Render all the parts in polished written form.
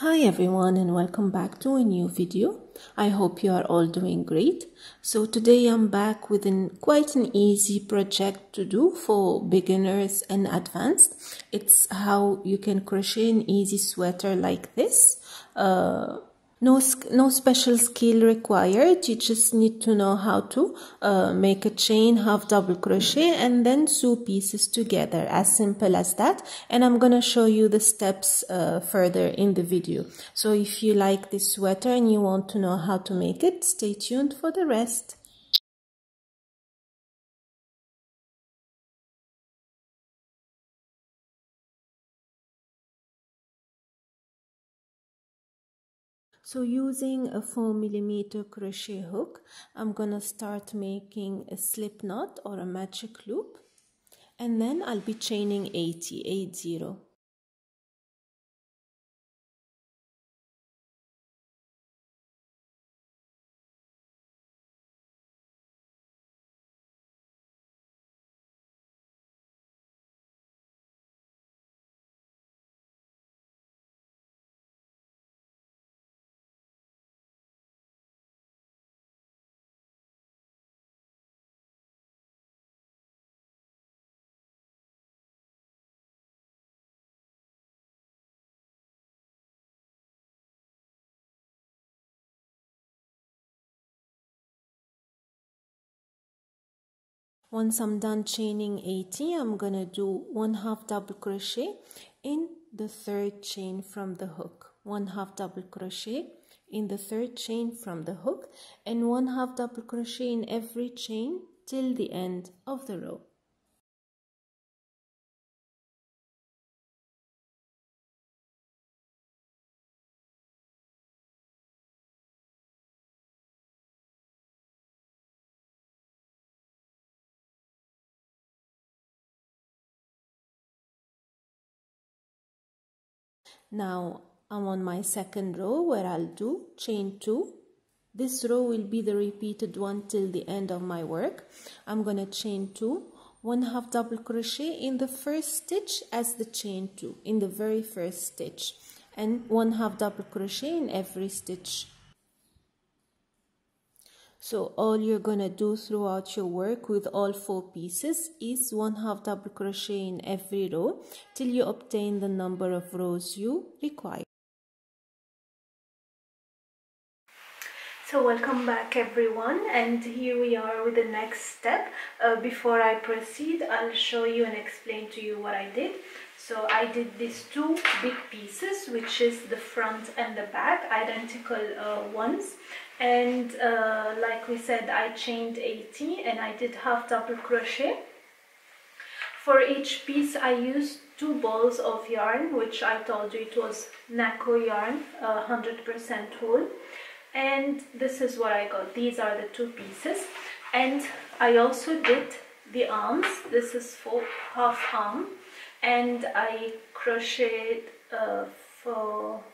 Hi everyone and welcome back to a new video. I hope you are all doing great. So today I'm back with quite an easy project to do for beginners and advanced. It's how you can crochet an easy sweater like this. No special skill required. You just need to know how to make a chain, half double crochet, and then sew pieces together. As simple as that. And I'm gonna show you the steps further in the video. So if you like this sweater and you want to know how to make it, stay tuned for the rest. So using a 4mm crochet hook, I'm gonna start making a slip knot or a magic loop, and then I'll be chaining 80. Once I'm done chaining 80, I'm gonna do 1/2 double crochet in the third chain from the hook, 1/2 double crochet in the third chain from the hook, and 1/2 double crochet in every chain till the end of the row. Now I'm on my second row where I'll do chain 2. This row will be the repeated one till the end of my work. I'm gonna chain 2, 1/2 double crochet in the first stitch as the chain 2, in the very first stitch, and 1/2 double crochet in every stitch. So all you're gonna do throughout your work with all 4 pieces is 1/2 double crochet in every row till you obtain the number of rows you require. So welcome back everyone, and here we are with the next step. Before I proceed, I'll show you and explain to you what I did. So I did these 2 big pieces, which is the front and the back, identical ones, and like we said, I chained 80 and I did 1/2 double crochet. For each piece I used 2 balls of yarn, which I told you it was Naco yarn, 100% wool. And this is what I got. These are the 2 pieces, and I also did the arms. This is for half arm, and I crocheted for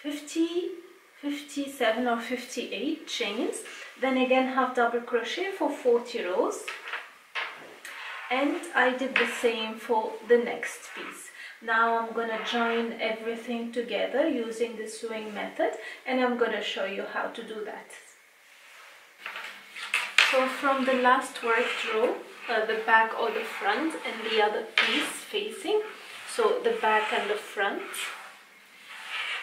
57 or 58 chains, then again 1/2 double crochet for 40 rows, and I did the same for the next piece. Now I'm gonna join everything together using the sewing method, and I'm gonna show you how to do that. So from the last worked row, the back or the front and the other piece facing, so the back and the front,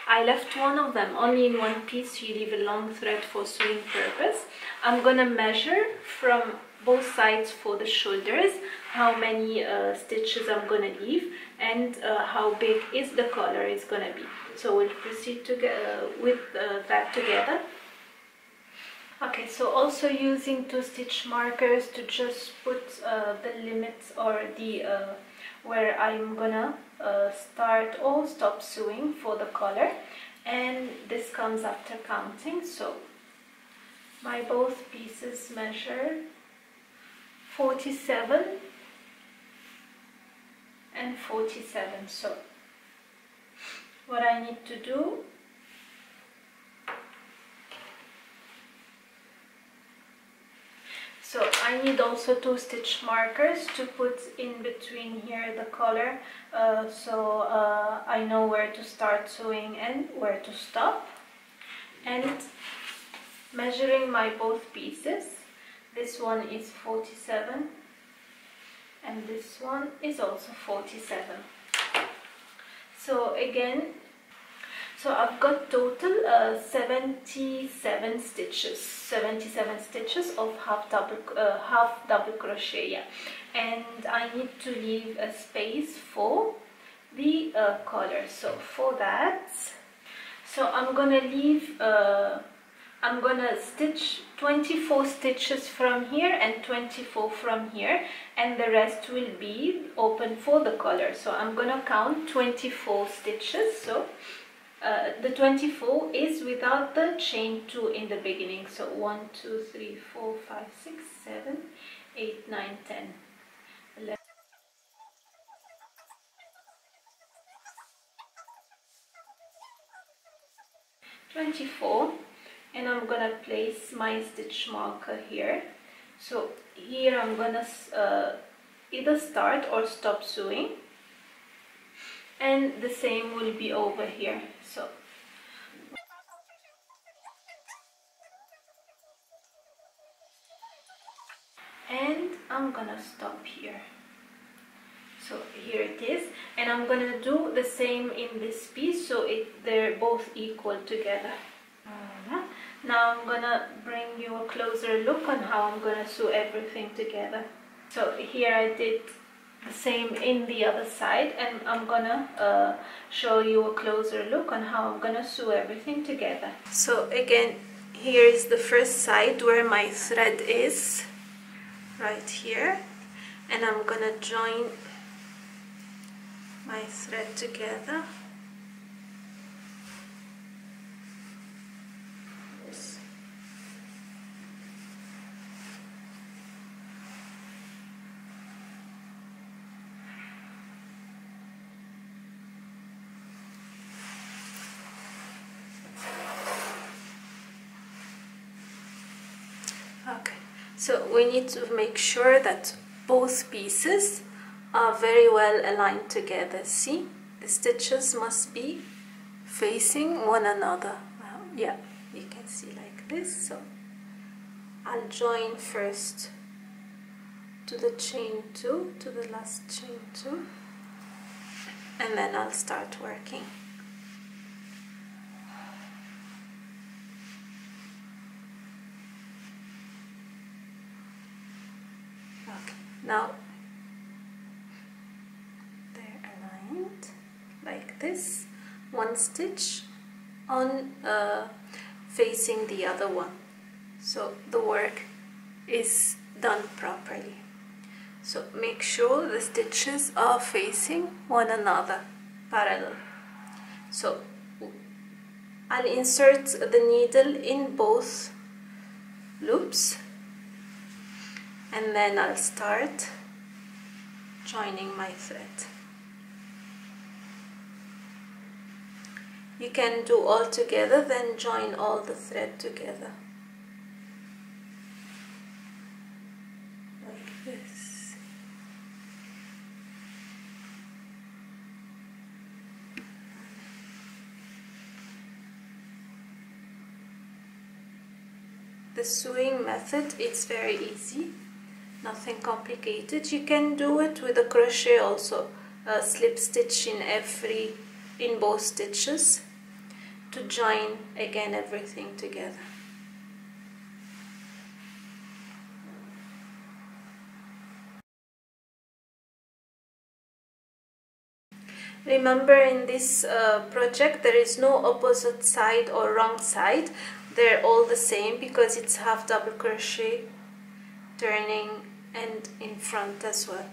I left one of them, only in one piece you leave a long thread for sewing purpose. I'm gonna measure from both sides for the shoulders how many stitches I'm gonna leave, and how big is the collar is gonna be. So we'll proceed to with that together. Okay, so also using 2 stitch markers to just put the limits or the where I'm gonna start or stop sewing for the collar, and this comes after counting. So my both pieces measure 47 and 47. So what I need to do, so I I need also 2 stitch markers to put in between here the collar, so I know where to start sewing and where to stop. And measuring my both pieces, this one is 47 and this one is also 47. So again, so I've got total 77 stitches of half double crochet, yeah. And I need to leave a space for the collar. So for that, so I'm gonna leave I'm gonna stitch 24 stitches from here and 24 from here, and the rest will be open for the collar. So I'm gonna count 24 stitches. So the 24 is without the chain 2 in the beginning. So 1 2 3 4 5 6 7 8 9 10 11 24, and I'm gonna place my stitch marker here. So here I'm gonna either start or stop sewing, and the same will be over here. So and I'm gonna stop here. So here it is, and I'm gonna do the same in this piece, so they're both equal together. Now I'm gonna bring you a closer look on how I'm gonna sew everything together. So here I did the same in the other side, and I'm gonna show you a closer look on how I'm gonna sew everything together. So again, here is the first side where my thread is, right here, and I'm gonna join my thread together. Okay, so we need to make sure that both pieces are very well aligned together. See, the stitches must be facing one another. Yeah, you can see like this. So I'll join first to the chain 2, to the last chain 2, and then I'll start working. Okay, now they're aligned like this, one stitch on facing the other one, so the work is done properly. So make sure the stitches are facing one another, parallel. So I'll insert the needle in both loops, and then I'll start joining my thread. You can do all together, then join all the thread together like this. The sewing method is very easy, nothing complicated. You can do it with a crochet also, slip stitch in both stitches to join again everything together. Remember, in this project there is no opposite side or wrong side. They're all the same because it's half double crochet, turning, and in front as well.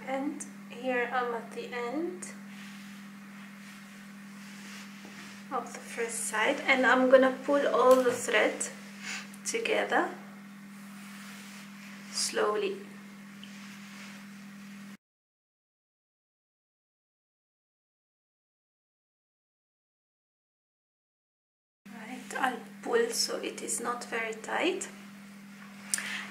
And here I'm at the end of the first side, and I'm gonna pull all the thread together slowly. pull so it is not very tight.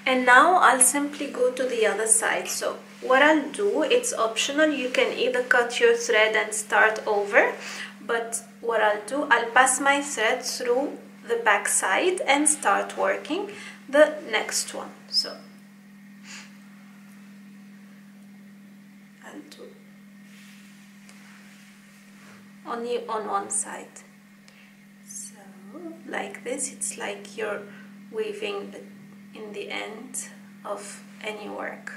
And now I'll simply go to the other side. So what I'll do, it's optional, you can either cut your thread and start over, but what I'll do, I'll pass my thread through the back side and start working the next one. So I'll do only on one side. So like this, it's like you're weaving in the end of any work.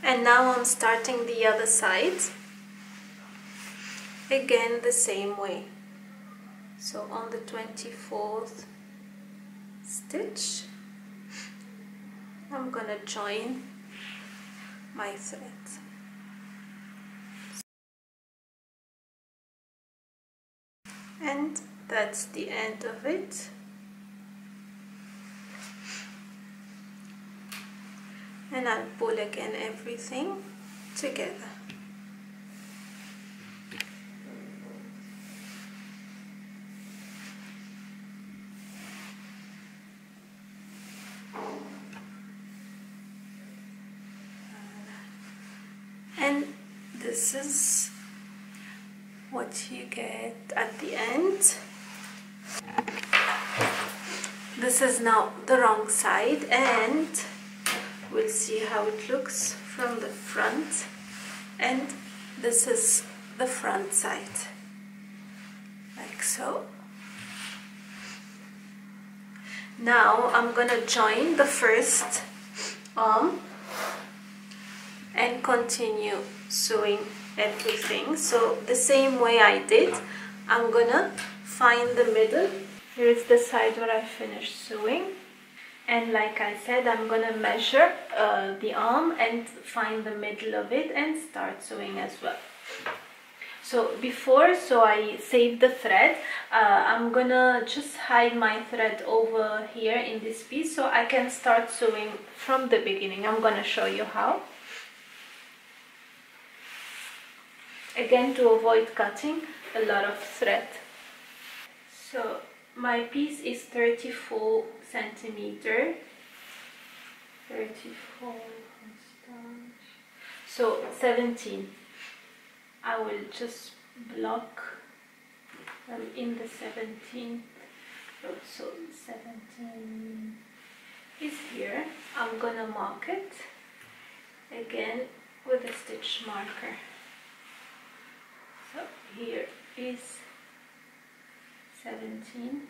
And now I'm starting the other side, again the same way. So on the 24th stitch, I'm gonna join my thread. And that's the end of it. And I'll pull again everything together. And this is what you get at the end. This is now the wrong side, and we'll see how it looks from the front. And this is the front side, like so. Now I'm gonna join the first arm and continue sewing everything. So the same way I did, I'm gonna find the middle. Here is the side where I finished sewing, and like I said, I'm gonna measure the arm and find the middle of it and start sewing as well. So I saved the thread. I'm gonna just hide my thread over here in this piece so I can start sewing from the beginning. I'm gonna show you how. Again, to avoid cutting a lot of thread. So my piece is 34 centimeter. 34, so 17. I will just block in the 17. So 17 is here. I'm gonna mark it again with a stitch marker. So here is 17.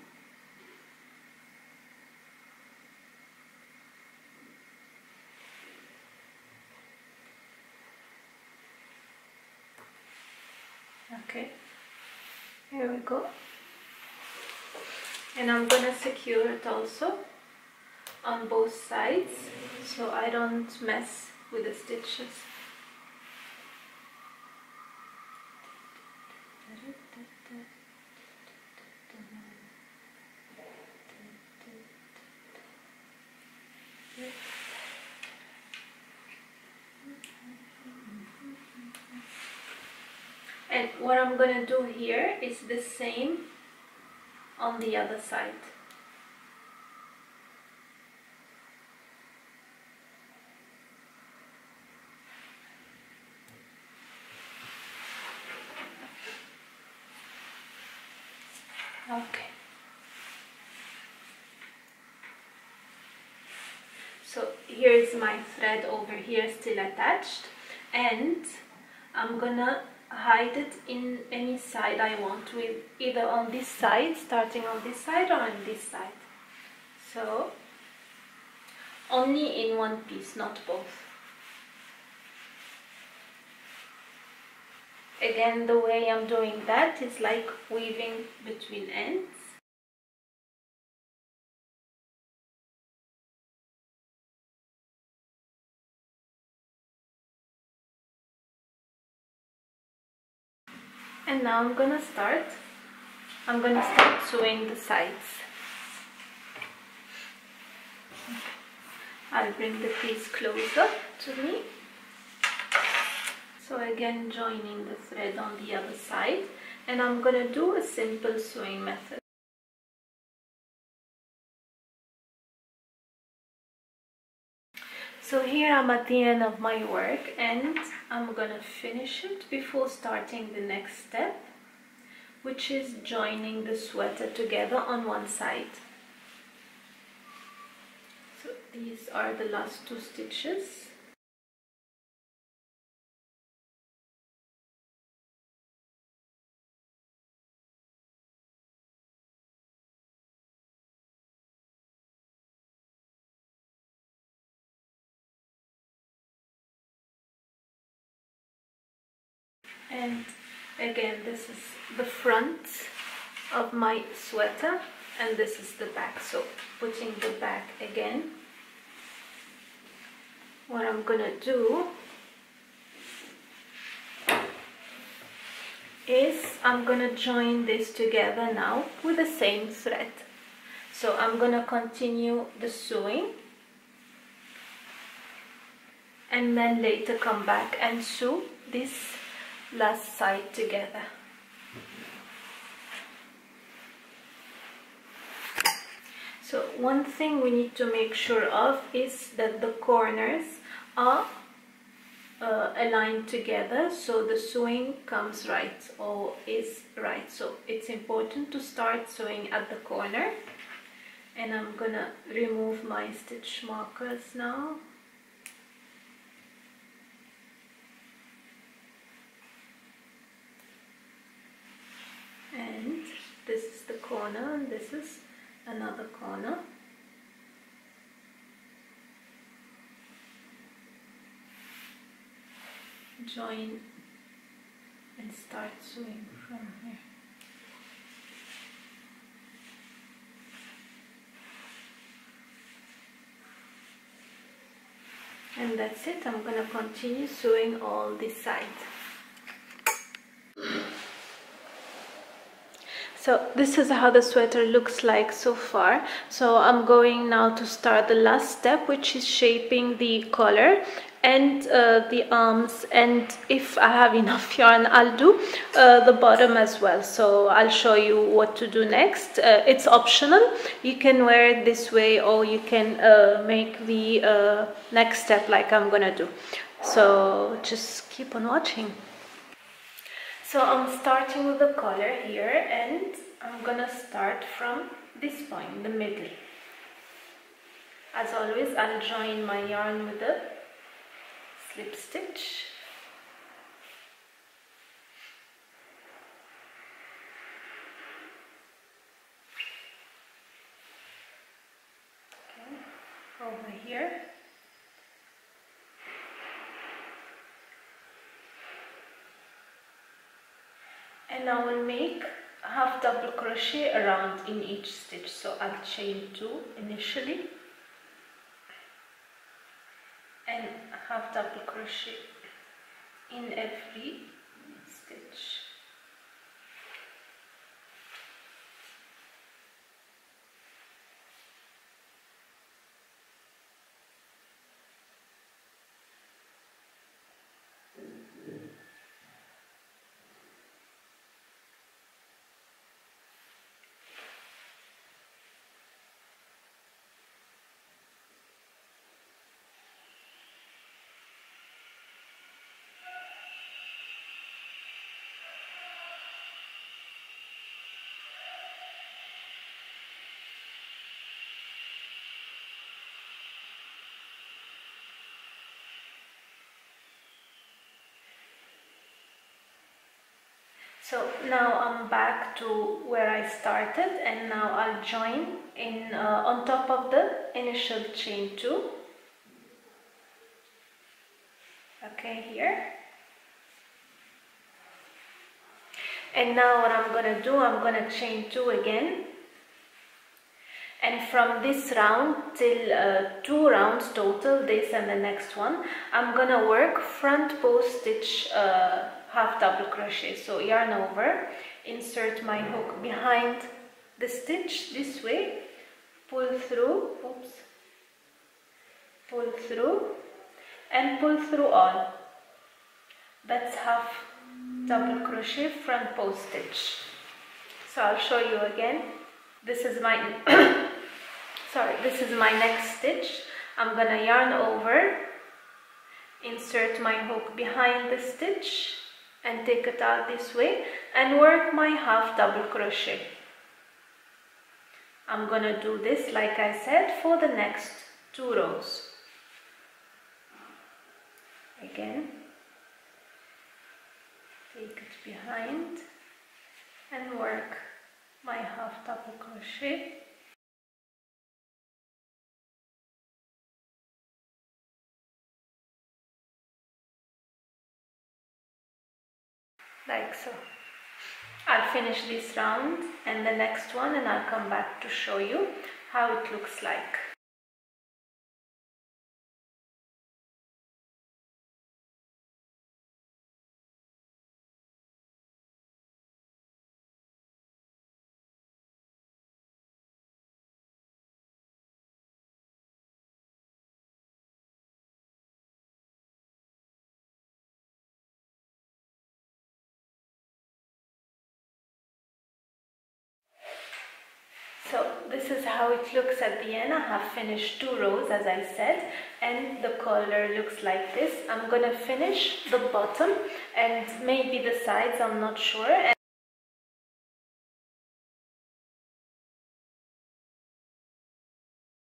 Okay, here we go. And I'm gonna secure it also on both sides so I don't mess with the stitches. And what I'm gonna do here is the same on the other side. Okay. So here is my thread over here still attached, and I'm gonna hide it in any side I want, with either on this side, starting on this side, or on this side. So only in one piece, not both. Again, the way I'm doing that is like weaving between ends. And now I'm gonna start sewing the sides. I'll bring the piece closer to me. So again, joining the thread on the other side, and I'm gonna do a simple sewing method. So here I'm at the end of my work, and I'm gonna finish it before starting the next step, which is joining the sweater together on one side. So these are the last 2 stitches. And again, this is the front of my sweater, and this is the back. So putting the back again, what I'm gonna do is I'm gonna join this together now with the same thread. So I'm gonna continue the sewing and then later come back and sew this last side together. So one thing we need to make sure of is that the corners are aligned together, so the sewing comes right or is right. So it's important to start sewing at the corner, and I'm gonna remove my stitch markers now. And this is the corner, and this is another corner. Join and start sewing from here. And that's it. I'm gonna continue sewing all this side. So this is how the sweater looks like so far. So I'm going now to start the last step, which is shaping the collar and the arms, and if I have enough yarn, I'll do the bottom as well. So I'll show you what to do next. It's optional. You can wear it this way, or you can make the next step like I'm gonna do. So just keep on watching. So I'm starting with the collar here, and I'm gonna start from this point, the middle. As always, I'll join my yarn with a slip stitch. Okay, over here. And I will make half double crochet around in each stitch. So I'll chain 2 initially and half double crochet in every stitch. So now I'm back to where I started, and now I'll join in on top of the initial chain 2. Okay, here. And now what I'm gonna do, I'm gonna chain 2 again. And from this round till 2 rounds total, this and the next one, I'm gonna work front post stitch half double crochet. So yarn over, insert my hook behind the stitch this way, pull through, oops, pull through and pull through all. That's half double crochet front post stitch. So I'll show you again. This is my this is my next stitch. I'm gonna yarn over, insert my hook behind the stitch and take it out this way and work my half double crochet. I'm gonna do this, like I said, for the next 2 rows. Again, take it behind and work my half double crochet. Like so. I'll finish this round and the next one, and I'll come back to show you how it looks like. So this is how it looks at the end. I have finished 2 rows, as I said, and the collar looks like this. I'm gonna finish the bottom and maybe the sides, I'm not sure.